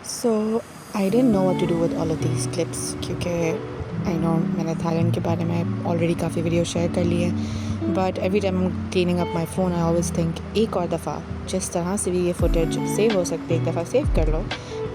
So I didn't know what to do with all of these clips क्योंकि I know मैंने Thailand के बारे में already काफ़ी वीडियो शेयर कर लिए हैं but every time I'm cleaning up my phone I always think एक और दफ़ा जिस तरह से भी ये footage save हो सकती है एक दफ़ा save कर लो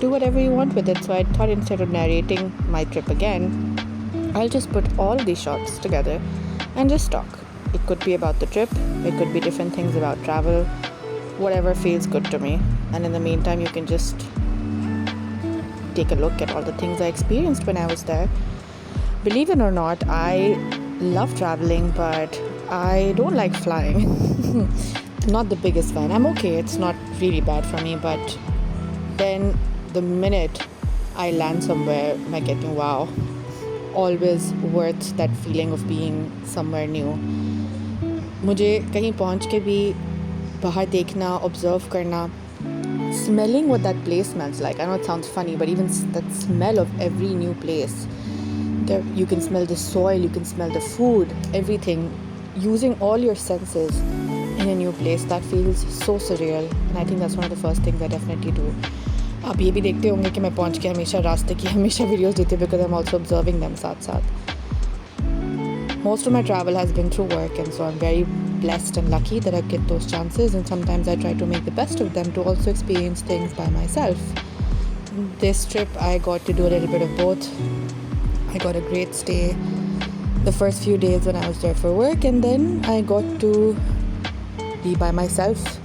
do whatever you want with it. So I thought instead of narrating my trip again I'll just put all these shots together and just talk. It could be about the trip, it could be different things about travel, whatever feels good to me. And in the meantime you can just take a look at all the things I experienced when I was there. Believe it or not, I love traveling, but I don't like flying. Not the biggest fan. I'm okay, it's not really bad for me, but then the minute I land somewhere, I'm getting wow. Always worth that feeling of being somewhere new. मुझे कहीं पहुंच के भी बाहर देखना, observe करना, smelling what that place smells like. I know it sounds funny, but even that smell of every new place. There, you can smell the soil, you can smell the food, everything. Using all your senses in a new place, that feels so surreal. And I think that's one of the first things I definitely do. आप ये भी देखते होंगे कि मैं पहुंच के हमेशा रास्ते की हमेशा वीडियोस लेती हूँ because I'm also observing them साथ साथ. Most of my travel has been through work, and so I'm very blessed and lucky that I get those chances, and sometimes I try to make the best of them to also experience things by myself. This trip I got to do a little bit of both. I got a great stay the first few days when I was there for work, and then I got to be by myself,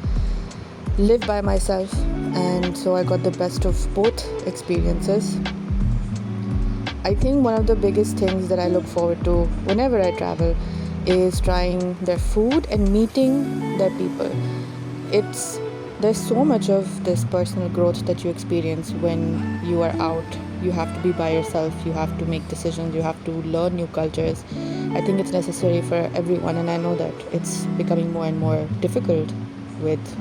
live by myself, and so I got the best of both experiences. I think one of the biggest things that I look forward to whenever I travel is trying their food and meeting their people. There's so much of this personal growth that you experience when you are out. You have to be by yourself, you have to make decisions, you have to learn new cultures. I think it's necessary for everyone, and I know that it's becoming more and more difficult with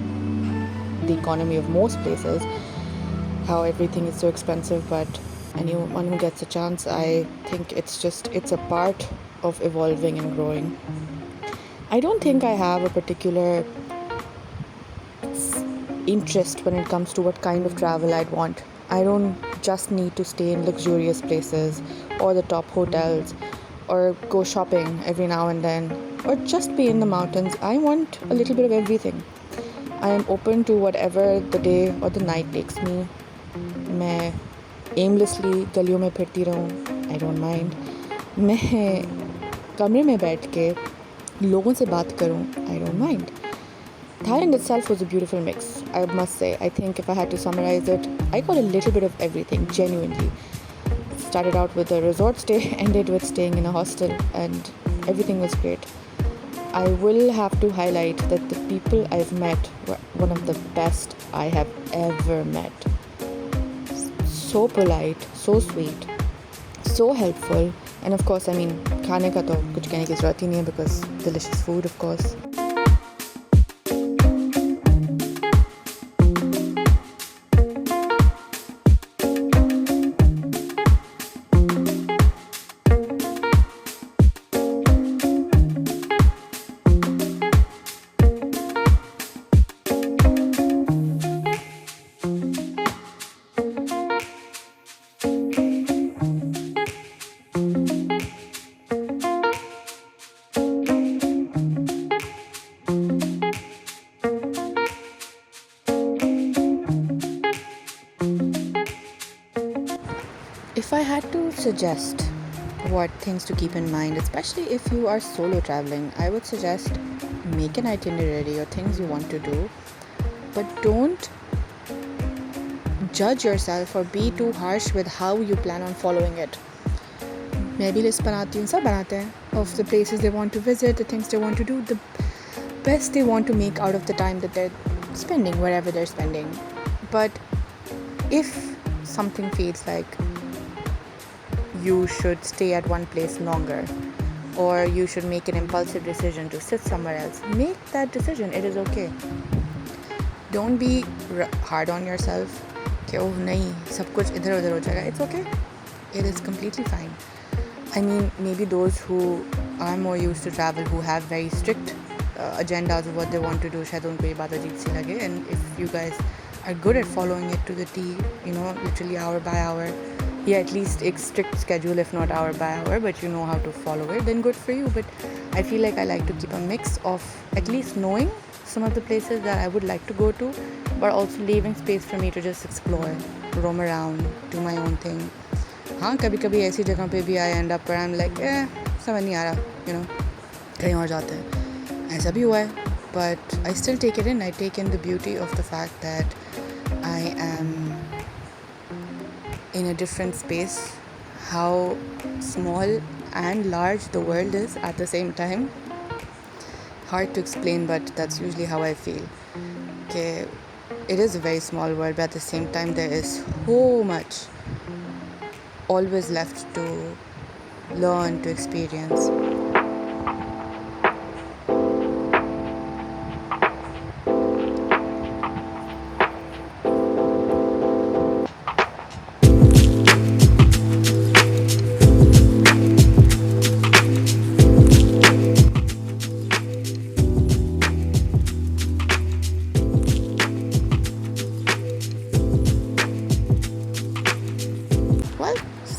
the economy of most places, how everything is so expensive, but anyone who gets a chance, I think it's a part of evolving and growing. I don't think I have a particular interest when it comes to what kind of travel I'd want. I don't just need to stay in luxurious places or the top hotels or go shopping every now and then or just be in the mountains. I want a little bit of everything. I am open to whatever the day or the night takes me. मैं aimlessly गलियों में फिरती रहूँ, I don't mind. मैं कमरे में बैठ के लोगों से बात करूँ, I don't mind. Thailand itself was a beautiful mix, I must say. I think if I had to summarize it, I got a little bit of everything, genuinely. Started out with a resort stay, ended with staying in a hostel, and everything was great. I will have to highlight that the people I've met were one of the best I have ever met. So polite, so sweet, so helpful, and of course, I mean, खाने का तो कुछ कहने की ज़रूरत ही नहीं है because delicious food, of course. If I had to suggest what things to keep in mind, especially if you are solo traveling, I would suggest make an itinerary or things you want to do, but don't judge yourself or be too harsh with how you plan on following it. मैं भी list बनाती हूँ, सब बनाते हैं of the places they want to visit, the things they want to do, the best they want to make out of the time that they're spending wherever they're spending. But if something feels like you should stay at one place longer or you should make an impulsive decision to sit somewhere else, make that decision. It is okay. Don't be hard on yourself कि ओह नहीं सब कुछ इधर उधर हो जाएगा. It's okay. It is completely fine. I mean, maybe those who are more used to travel, who have very strict agendas of what they want to do, शायद उनको ये बात अजीब सी लगे. And if you guys are good at following it to the T, literally hour by hour. Yeah, at least a strict schedule, if not hour by hour, but you know how to follow it, then good for you. But I feel like I like to keep a mix of at least knowing some of the places that I would like to go to, but also leaving space for me to just explore, roam around, do my own thing. हाँ कभी कभी ऐसी जगह पे भी I end up where I'm like समझ नहीं आ रहा, कहीं और जाते हैं, ऐसा भी हुआ है. But I still take it in. I take in the beauty of the fact that I am in a different space, how small and large the world is at the same time. Hard to explain, but that's usually how I feel. Okay, it is a very small world, but at the same time there is so much always left to learn, to experience.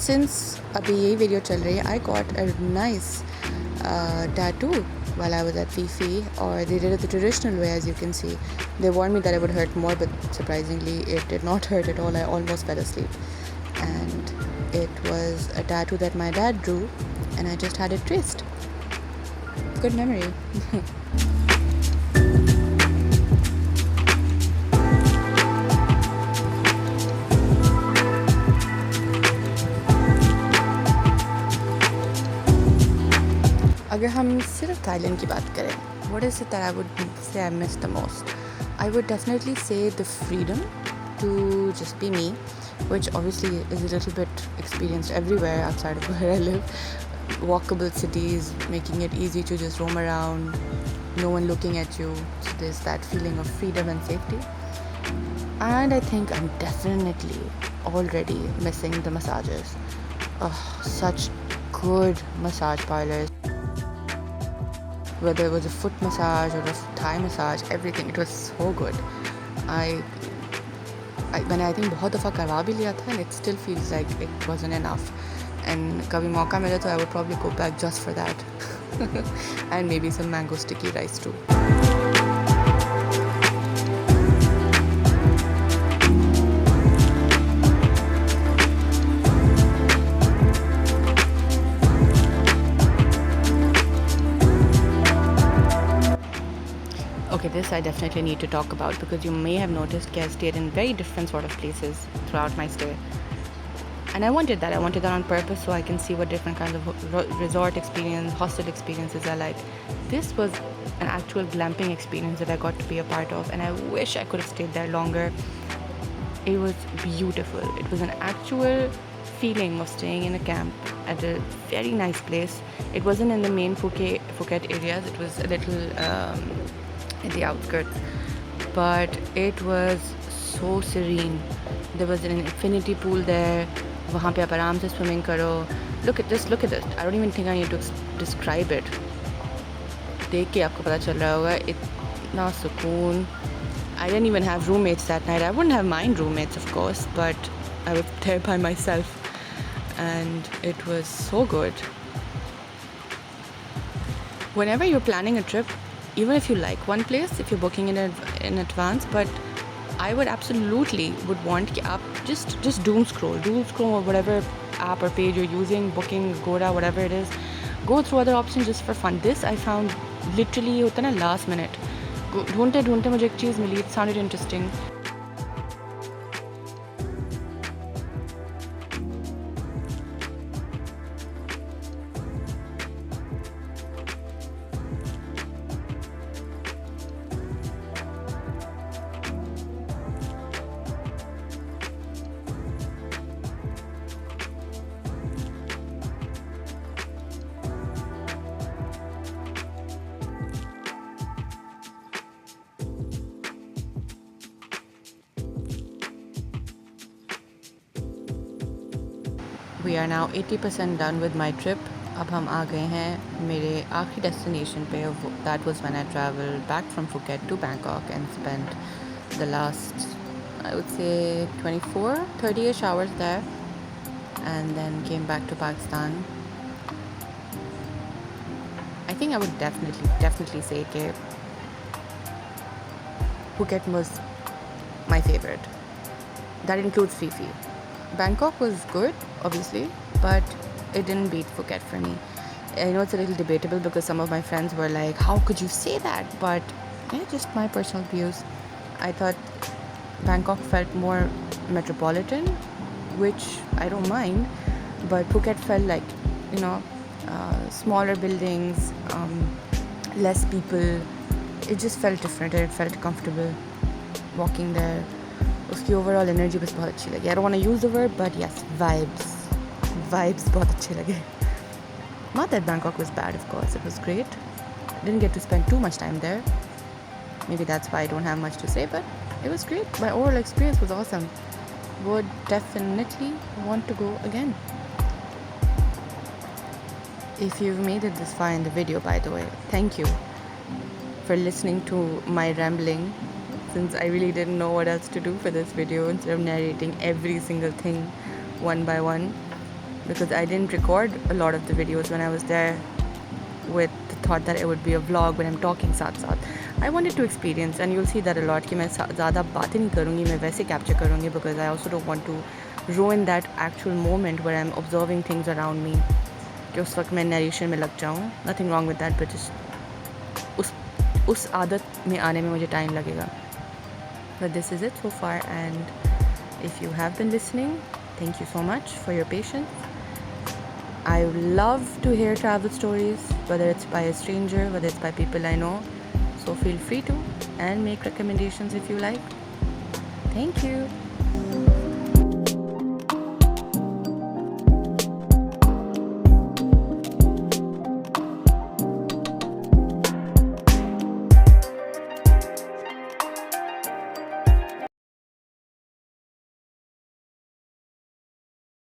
Since अभी यही video चल रही है, I got a nice tattoo while I was at Fifi, or they did it the traditional way, as you can see. They warned me that it would hurt more, but surprisingly it did not hurt at all. I almost fell asleep, and it was a tattoo that my dad drew, and I just had it traced. Good memory. अगर हम सिर्फ Thailand की बात करें, what is it that I would say I miss the most? I would definitely say the freedom to just be me, which obviously is a little bit experienced everywhere outside of where I live. Walkable cities, making it easy to just roam around, no one looking at you. So there's that feeling of freedom and safety. And I think I'm definitely already missing the massages. Such good massage parlors. Whether it was a foot massage or a Thai massage, everything, it was so good. मैंने I think बहुत दफ़ा करवा भी लिया था, and it still feels like it wasn't enough. And कभी मौका मिले तो I would probably go back just for that. And maybe some mango sticky rice too. Okay, this I definitely need to talk about, because you may have noticed that I stayed in very different sort of places throughout my stay. And I wanted that. I wanted that on purpose so I can see what different kinds of resort experience, hostel experiences are like. This was an actual glamping experience that I got to be a part of, and I wish I could have stayed there longer. It was beautiful. It was an actual feeling of staying in a camp at a very nice place. It wasn't in the main Phuket areas. It was a little in the outskirts, but it was so serene. There was an infinity pool there. वहाँ पे आप आराम से swimming करो. Look at this. I don't even think I need to describe it. देख के आपको पता चल रहा होगा, इतना सुकून. I didn't even have roommates that night. I wouldn't have mind roommates, of course, but I was there by myself, and it was so good. Whenever you're planning a trip, even if you like one place, if you're booking it in advance, but I would absolutely would want कि आप just doom scroll or whatever app or page you're using, Booking, Agoda, whatever it is, go through other options just for fun. This I found literally होता ना last minute. ढूंढते मुझे एक चीज़ मिली. It sounded interesting. We are now 80% done with my trip. अब हम आ गए हैं मेरे आखिरी destination पे. That was when I traveled back from Phuket to Bangkok and spent the last I would say 24, 30-ish hours there, and then came back to Pakistan. I think I would definitely say that Phuket was my favorite. That includes Fifi. Bangkok was good, obviously, but it didn't beat Phuket for me. I know it's a little debatable because some of my friends were like, how could you say that? But yeah, just my personal views. I thought Bangkok felt more metropolitan, which I don't mind, but Phuket felt like, you know, smaller buildings, less people. It just felt different and it felt comfortable walking there. उसकी overall energy बस बहुत अच्छी लगी. I don't want to use the word, but yes, vibes बहुत अच्छे लगे. Not that Bangkok was bad, of course, it was great. I didn't get to spend too much time there. Maybe that's why I don't have much to say, but it was great. My overall experience was awesome. Would definitely want to go again. If you've made it this far in the video, by the way, thank you for listening to my rambling, since I really didn't know what else to do for this video instead of narrating every single thing one by one, because I didn't record a lot of the videos when I was there with the thought that it would be a vlog when I'm talking साथ. I wanted to experience, and you'll see that a lot, कि मैं ज़्यादा बातें नहीं करूँगी, मैं वैसे capture करूँगी, because I also don't want to ruin that actual moment where I'm observing things around me, कि उस वक्त मैं narration में लग जाऊँ. Nothing wrong with that, but just उस आदत में आने में मुझे time लगेगा. But this is it so far, and if you have been listening, thank you so much for your patience. I love to hear travel stories, whether it's by a stranger, whether it's by people I know. So feel free to, and make recommendations if you like. Thank you.